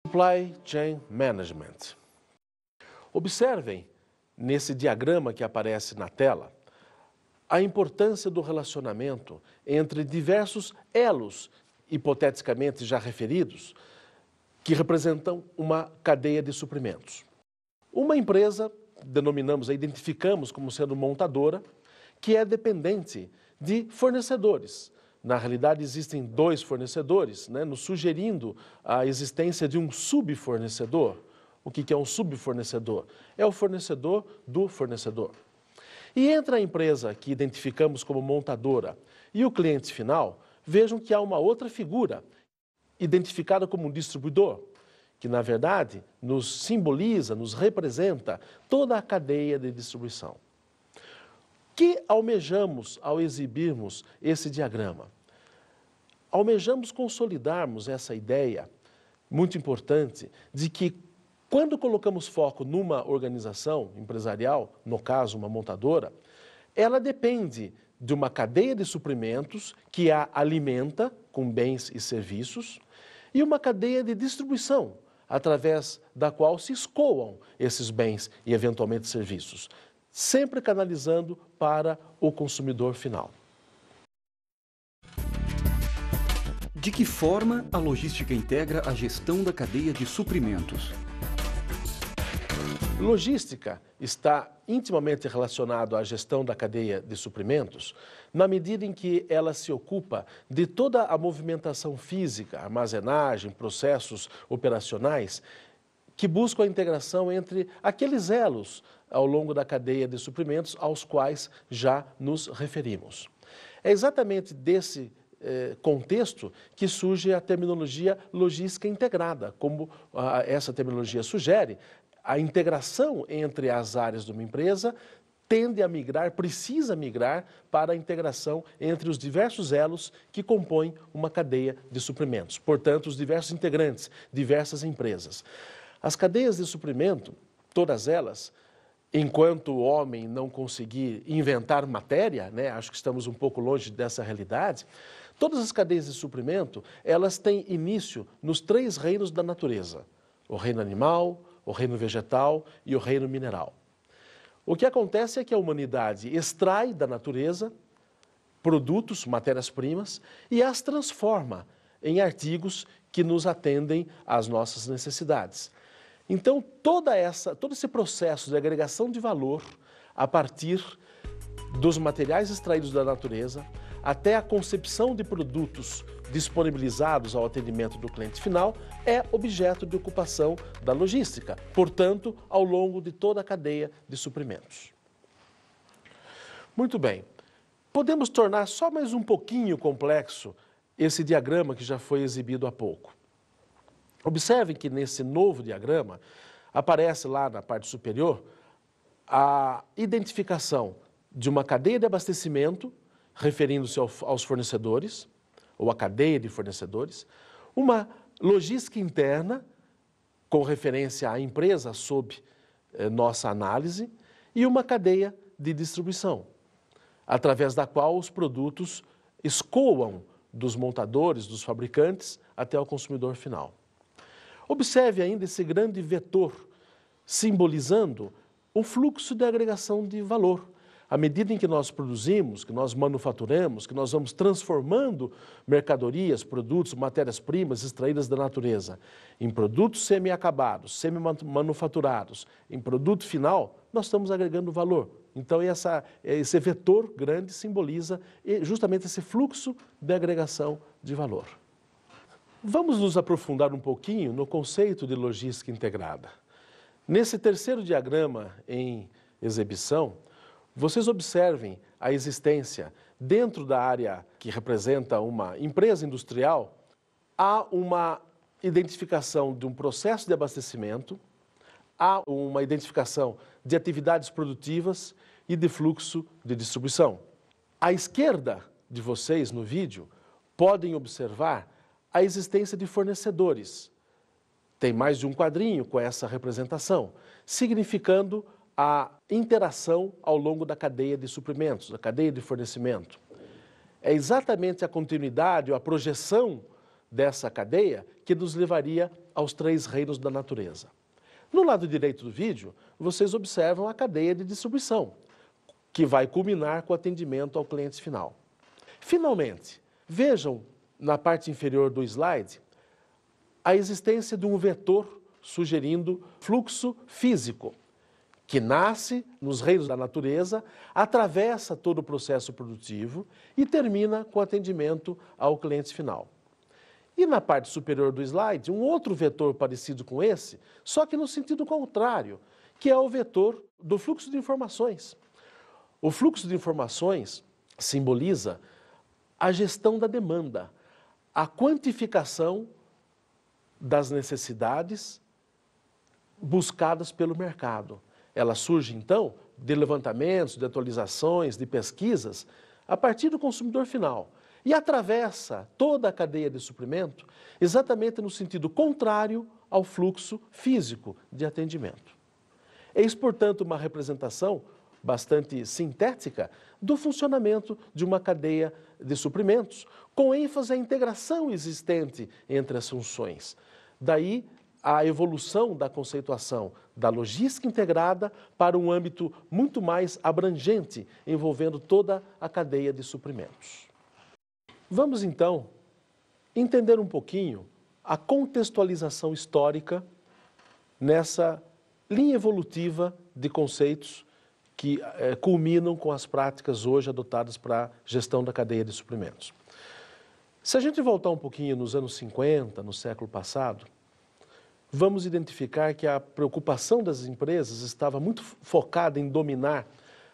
Supply Chain Management. Observem, nesse diagrama que aparece na tela, a importância do relacionamento entre diversos elos, hipoteticamente já referidos, que representam uma cadeia de suprimentos. Uma empresa, identificamos como sendo montadora, que é dependente de fornecedores. Na realidade, existem dois fornecedores, nos sugerindo a existência de um subfornecedor. O que é um subfornecedor? É o fornecedor do fornecedor. E entre a empresa que identificamos como montadora e o cliente final, vejam que há uma outra figura, identificada como um distribuidor, que na verdade nos simboliza, nos representa toda a cadeia de distribuição. Que almejamos ao exibirmos esse diagrama? Almejamos consolidarmos essa ideia muito importante de que quando colocamos foco numa organização empresarial, no caso uma montadora, ela depende de uma cadeia de suprimentos que a alimenta com bens e serviços e uma cadeia de distribuição, através da qual se escoam esses bens e eventualmente serviços, sempre canalizando para o consumidor final. De que forma a logística integra a gestão da cadeia de suprimentos? Logística está intimamente relacionado à gestão da cadeia de suprimentos, na medida em que ela se ocupa de toda a movimentação física, armazenagem, processos operacionais, que buscam a integração entre aqueles elos ao longo da cadeia de suprimentos aos quais já nos referimos. É exatamente desse contexto que surge a terminologia logística integrada, como essa terminologia sugere. A integração entre as áreas de uma empresa tende a migrar, precisa migrar para a integração entre os diversos elos que compõem uma cadeia de suprimentos. Portanto, os diversos integrantes, diversas empresas. As cadeias de suprimento, todas elas, enquanto o homem não conseguir inventar matéria, acho que estamos um pouco longe dessa realidade, todas as cadeias de suprimento, elas têm início nos três reinos da natureza: o reino animal, o reino vegetal e o reino mineral. O que acontece é que a humanidade extrai da natureza produtos, matérias-primas, e as transforma em artigos que nos atendem às nossas necessidades. Então, todo esse processo de agregação de valor a partir dos materiais extraídos da natureza até a concepção de produtos disponibilizados ao atendimento do cliente final é objeto de ocupação da logística, portanto, ao longo de toda a cadeia de suprimentos. Muito bem, podemos tornar só mais um pouquinho complexo esse diagrama que já foi exibido há pouco. Observem que nesse novo diagrama aparece lá na parte superior a identificação de uma cadeia de abastecimento, referindo-se aos fornecedores, ou à cadeia de fornecedores, uma logística interna, com referência à empresa sob nossa análise, e uma cadeia de distribuição, através da qual os produtos escoam dos montadores, dos fabricantes, até o consumidor final. Observe ainda esse grande vetor, simbolizando o fluxo de agregação de valor. À medida em que nós produzimos, que nós manufaturamos, que nós vamos transformando mercadorias, produtos, matérias-primas extraídas da natureza em produtos semi-acabados, semi-manufaturados, em produto final, nós estamos agregando valor. Então, esse vetor grande simboliza justamente esse fluxo de agregação de valor. Vamos nos aprofundar um pouquinho no conceito de logística integrada. Nesse terceiro diagrama em exibição, vocês observem a existência, dentro da área que representa uma empresa industrial, há uma identificação de um processo de abastecimento, há uma identificação de atividades produtivas e de fluxo de distribuição. À esquerda de vocês no vídeo, podem observar a existência de fornecedores. Tem mais de um quadrinho com essa representação, significando a interação ao longo da cadeia de suprimentos, da cadeia de fornecimento. É exatamente a continuidade ou a projeção dessa cadeia que nos levaria aos 3 reinos da natureza. No lado direito do vídeo, vocês observam a cadeia de distribuição, que vai culminar com o atendimento ao cliente final. Finalmente, vejam na parte inferior do slide a existência de um vetor sugerindo fluxo físico, que nasce nos reinos da natureza, atravessa todo o processo produtivo e termina com o atendimento ao cliente final. E na parte superior do slide, um outro vetor parecido com esse, só que no sentido contrário, que é o vetor do fluxo de informações. O fluxo de informações simboliza a gestão da demanda, a quantificação das necessidades buscadas pelo mercado. Ela surge, então, de levantamentos, de atualizações, de pesquisas, a partir do consumidor final. E atravessa toda a cadeia de suprimento exatamente no sentido contrário ao fluxo físico de atendimento. Eis, portanto, uma representação bastante sintética do funcionamento de uma cadeia de suprimentos, com ênfase à integração existente entre as funções. Daí a evolução da conceituação da logística integrada para um âmbito muito mais abrangente, envolvendo toda a cadeia de suprimentos. Vamos, então, entender um pouquinho a contextualização histórica nessa linha evolutiva de conceitos que culminam com as práticas hoje adotadas para a gestão da cadeia de suprimentos. Se a gente voltar um pouquinho nos anos 50, no século passado, vamos identificar que a preocupação das empresas estava muito focada em dominar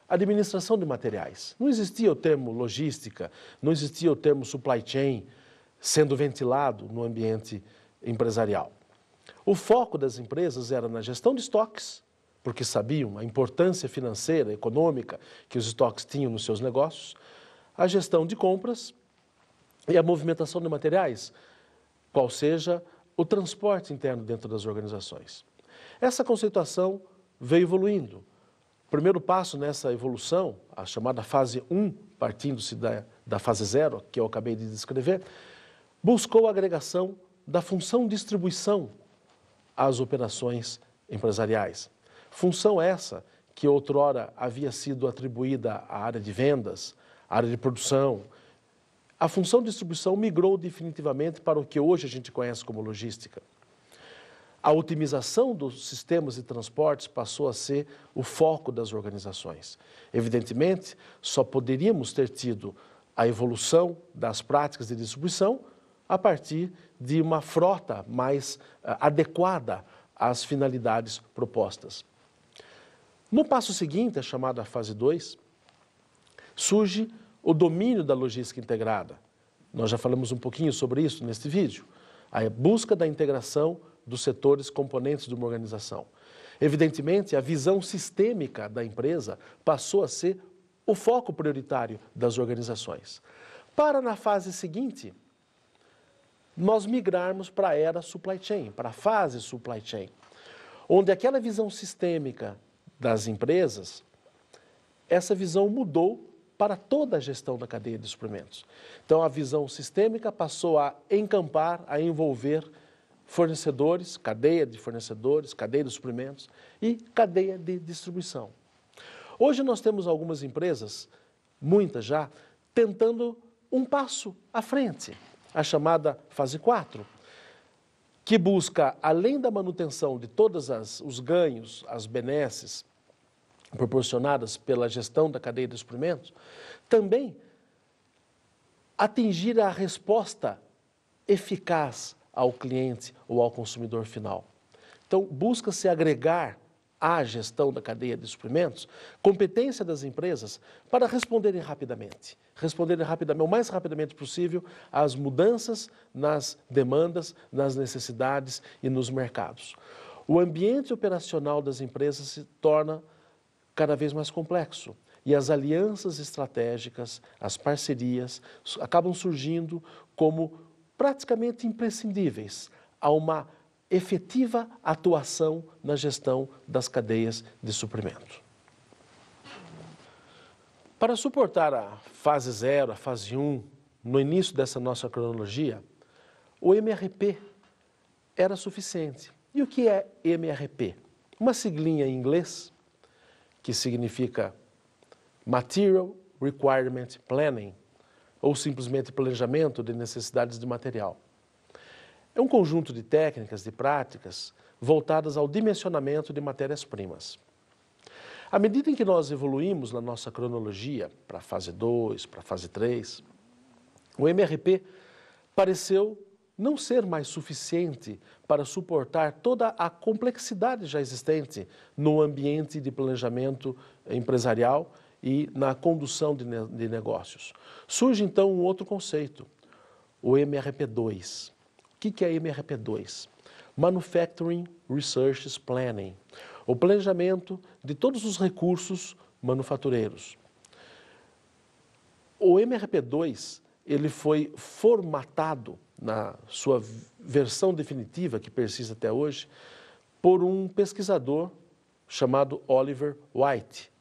a administração de materiais. Não existia o termo logística, não existia o termo supply chain sendo ventilado no ambiente empresarial. O foco das empresas era na gestão de estoques, porque sabiam a importância financeira, econômica que os estoques tinham nos seus negócios, a gestão de compras e a movimentação de materiais, qual seja o transporte interno dentro das organizações. Essa conceituação veio evoluindo. O primeiro passo nessa evolução, a chamada fase 1, partindo-se da fase 0, que eu acabei de descrever, buscou a agregação da função distribuição às operações empresariais. Função essa que outrora havia sido atribuída à área de vendas, à área de produção. A função de distribuição migrou definitivamente para o que hoje a gente conhece como logística. A otimização dos sistemas de transportes passou a ser o foco das organizações. Evidentemente, só poderíamos ter tido a evolução das práticas de distribuição a partir de uma frota mais adequada às finalidades propostas. No passo seguinte, a chamada fase 2, surge o domínio da logística integrada. Nós já falamos um pouquinho sobre isso neste vídeo. A busca da integração dos setores componentes de uma organização. Evidentemente, a visão sistêmica da empresa passou a ser o foco prioritário das organizações. Para, na fase seguinte, nós migrarmos para a era supply chain, para a fase supply chain, onde aquela visão sistêmica das empresas, essa visão mudou para toda a gestão da cadeia de suprimentos. Então, a visão sistêmica passou a encampar, a envolver fornecedores, cadeia de suprimentos e cadeia de distribuição. Hoje nós temos algumas empresas, muitas já, tentando um passo à frente, a chamada fase 4, que busca, além da manutenção de todos os ganhos, as benesses proporcionadas pela gestão da cadeia de suprimentos, também atingir a resposta eficaz ao cliente ou ao consumidor final. Então, busca-se agregar à gestão da cadeia de suprimentos competência das empresas para responderem rapidamente, o mais rapidamente possível às mudanças nas demandas, nas necessidades e nos mercados. O ambiente operacional das empresas se torna cada vez mais complexo e as alianças estratégicas, as parcerias, acabam surgindo como praticamente imprescindíveis a uma efetiva atuação na gestão das cadeias de suprimento. Para suportar a fase 0, a fase 1, no início dessa nossa cronologia, o MRP era suficiente. E o que é MRP? Uma siglinha em inglês que significa Material Requirement Planning, ou simplesmente planejamento de necessidades de material. É um conjunto de técnicas e práticas voltadas ao dimensionamento de matérias-primas. À medida em que nós evoluímos na nossa cronologia, para a fase 2, para a fase 3, o MRP pareceu não ser mais suficiente para suportar toda a complexidade já existente no ambiente de planejamento empresarial e na condução de negócios. Surge então um outro conceito, o MRP2. O que é MRP2? Manufacturing Research Planning, o planejamento de todos os recursos manufatureiros. O MRP2 ele foi formatado na sua versão definitiva, que persiste até hoje, por um pesquisador chamado Oliver White.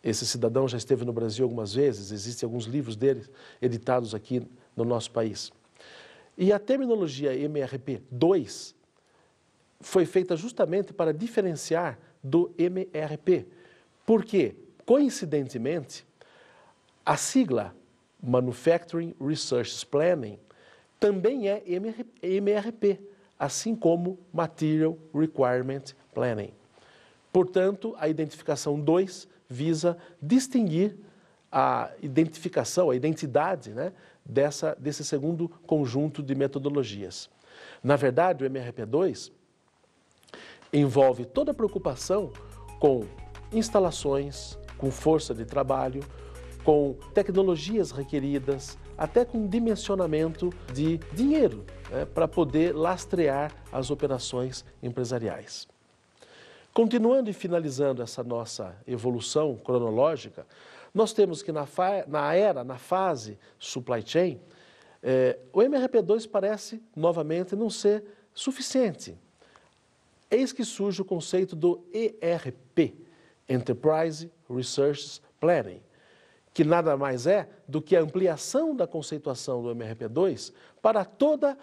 Esse cidadão já esteve no Brasil algumas vezes, existem alguns livros dele editados aqui no nosso país. E a terminologia MRP2 foi feita justamente para diferenciar do MRP, porque, coincidentemente, a sigla Manufacturing Research Planning também é MRP, assim como Material Requirement Planning. Portanto, a identificação 2 visa distinguir a identificação, a identidade, né, desse segundo conjunto de metodologias. Na verdade, o MRP2 envolve toda a preocupação com instalações, com força de trabalho, com tecnologias requeridas, até com dimensionamento de dinheiro, né, para poder lastrear as operações empresariais. Continuando e finalizando essa nossa evolução cronológica, nós temos que na fase supply chain, o MRP2 parece, novamente, não ser suficiente. Eis que surge o conceito do ERP, Enterprise Research Planning, que nada mais é do que a ampliação da conceituação do MRP2 para todo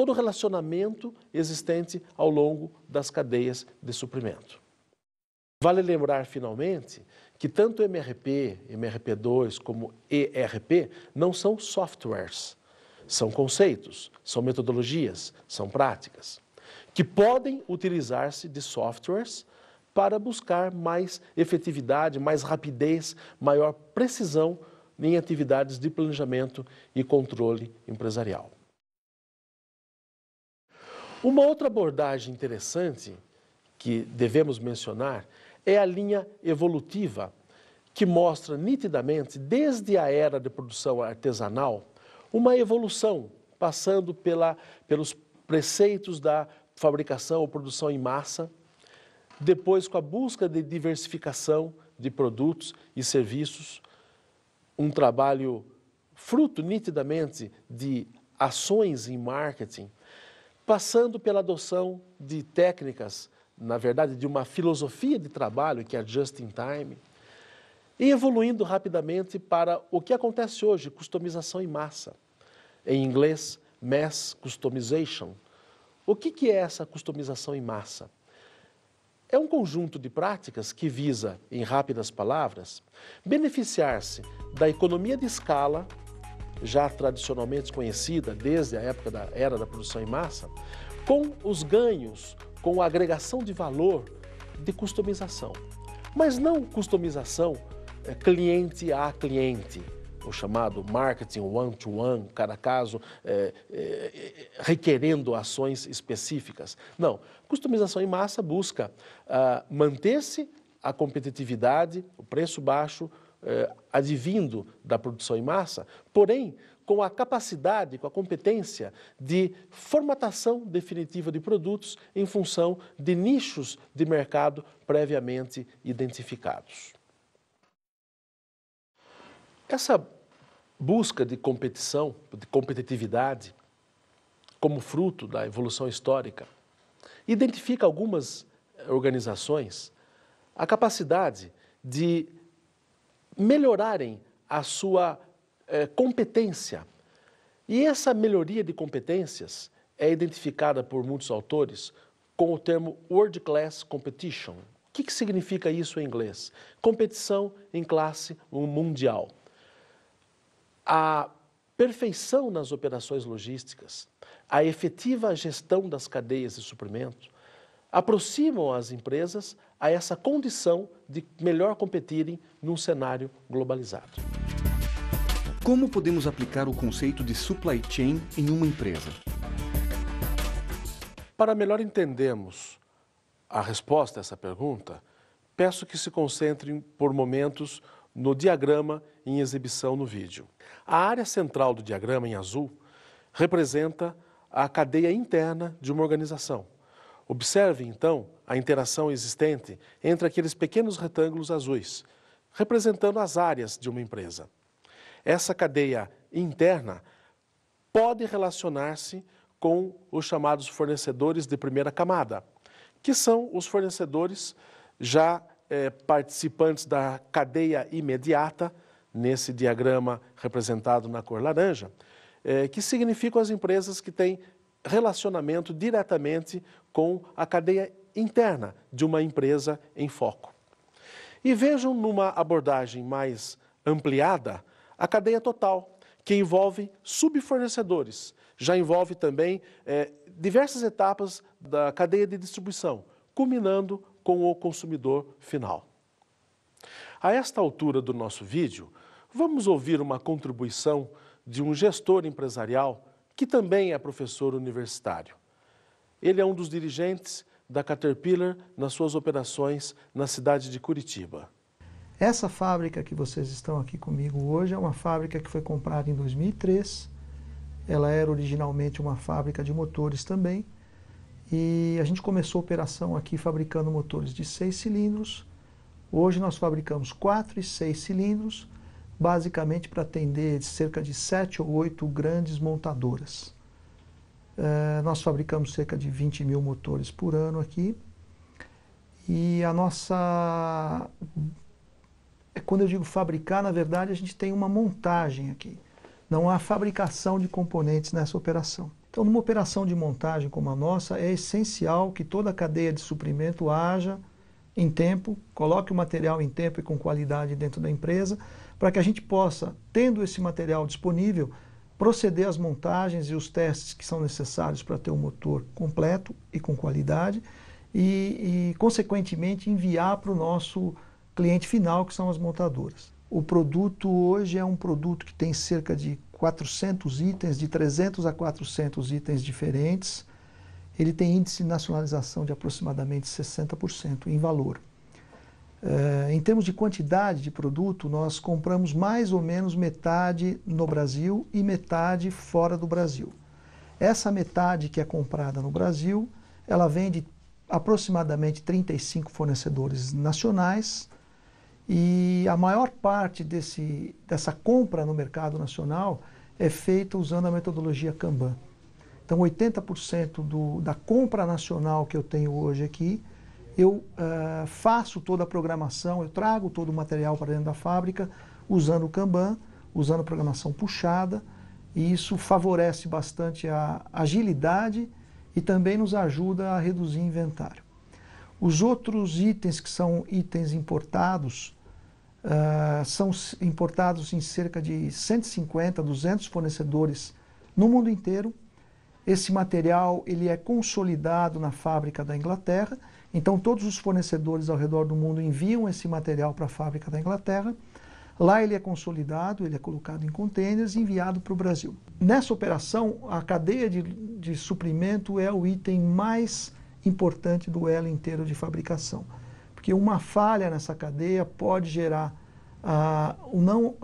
o relacionamento existente ao longo das cadeias de suprimento. Vale lembrar, finalmente, que tanto MRP, MRP2 como ERP não são softwares, são conceitos, são metodologias, são práticas, que podem utilizar-se de softwares para buscar mais efetividade, mais rapidez, maior precisão em atividades de planejamento e controle empresarial. Uma outra abordagem interessante que devemos mencionar é a linha evolutiva, que mostra nitidamente, desde a era de produção artesanal, uma evolução, passando pelos preceitos da fabricação ou produção em massa, depois com a busca de diversificação de produtos e serviços, um trabalho fruto nitidamente de ações em marketing, passando pela adoção de técnicas, na verdade de uma filosofia de trabalho que é a just in time, e evoluindo rapidamente para o que acontece hoje, customização em massa. Em inglês, mass customization. O que é essa customização em massa? É um conjunto de práticas que visa, em rápidas palavras, beneficiar-se da economia de escala, já tradicionalmente conhecida desde a época da era da produção em massa, com os ganhos, com a agregação de valor de customização. Mas não customização cliente a cliente, o chamado marketing one-to-one, cada caso requerendo ações específicas. Não, customização em massa busca manter-se a competitividade, o preço baixo, advindo da produção em massa, porém com a capacidade, com a competência de formatação definitiva de produtos em função de nichos de mercado previamente identificados. Essa busca de competição, de competitividade, como fruto da evolução histórica, identifica algumas organizações a capacidade de melhorarem a sua competência. E essa melhoria de competências, é identificada por muitos autores com o termo World Class Competition. O que significa isso em inglês? Competição em classe mundial. A perfeição nas operações logísticas, a efetiva gestão das cadeias de suprimento, aproximam as empresas a essa condição de melhor competirem num cenário globalizado. Como podemos aplicar o conceito de supply chain em uma empresa? Para melhor entendermos a resposta a essa pergunta, peço que se concentrem por momentos no diagrama em exibição no vídeo. A área central do diagrama, em azul, representa a cadeia interna de uma organização. Observe, então, a interação existente entre aqueles pequenos retângulos azuis, representando as áreas de uma empresa. Essa cadeia interna pode relacionar-se com os chamados fornecedores de primeira camada, que são os fornecedores já participantes da cadeia imediata, nesse diagrama representado na cor laranja, que significam as empresas que têm relacionamento diretamente com a cadeia interna de uma empresa em foco. E vejam numa abordagem mais ampliada a cadeia total, que envolve subfornecedores, já envolve também diversas etapas da cadeia de distribuição, culminando com o consumidor final. A esta altura do nosso vídeo, vamos ouvir uma contribuição de um gestor empresarial que também é professor universitário. Ele é um dos dirigentes da Caterpillar nas suas operações na cidade de Curitiba. Essa fábrica que vocês estão aqui comigo hoje é uma fábrica que foi comprada em 2003. Ela era originalmente uma fábrica de motores também. E a gente começou a operação aqui fabricando motores de 6 cilindros. Hoje nós fabricamos 4 e 6 cilindros, basicamente para atender cerca de 7 ou 8 grandes montadoras. Nós fabricamos cerca de 20 mil motores por ano aqui. E a nossa... Quando eu digo fabricar, na verdade, a gente tem uma montagem aqui. Não há fabricação de componentes nessa operação. Então, numa operação de montagem como a nossa, é essencial que toda a cadeia de suprimento haja em tempo, coloque o material em tempo e com qualidade dentro da empresa, para que a gente possa, tendo esse material disponível, proceder às montagens e os testes que são necessários para ter um motor completo e com qualidade e consequentemente, enviar para o nosso cliente final, que são as montadoras. O produto hoje é um produto que tem cerca de 400 itens, de 300 a 400 itens diferentes. Ele tem índice de nacionalização de aproximadamente 60% em valor. Em termos de quantidade de produto, nós compramos mais ou menos metade no Brasil e metade fora do Brasil. Essa metade que é comprada no Brasil, ela vem de aproximadamente 35 fornecedores nacionais, e a maior parte dessa compra no mercado nacional é feita usando a metodologia Kanban. Então, 80% da compra nacional que eu tenho hoje aqui, eu faço toda a programação, eu trago todo o material para dentro da fábrica usando o Kanban, usando programação puxada, e isso favorece bastante a agilidade e também nos ajuda a reduzir inventário. Os outros itens que são itens importados, são importados em cerca de 150, 200 fornecedores no mundo inteiro. Esse material ele é consolidado na fábrica da Inglaterra, então todos os fornecedores ao redor do mundo enviam esse material para a fábrica da Inglaterra. Lá ele é consolidado, ele é colocado em contêineres e enviado para o Brasil. Nessa operação, a cadeia de suprimento é o item mais importante do elo inteiro de fabricação. Porque uma falha nessa cadeia pode gerar o não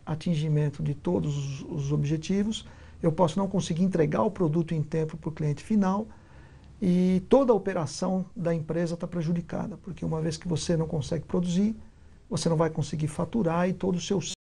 atingimento de todos os objetivos. Eu posso não conseguir entregar o produto em tempo para o cliente final e toda a operação da empresa está prejudicada, porque uma vez que você não consegue produzir, você não vai conseguir faturar e todo o seu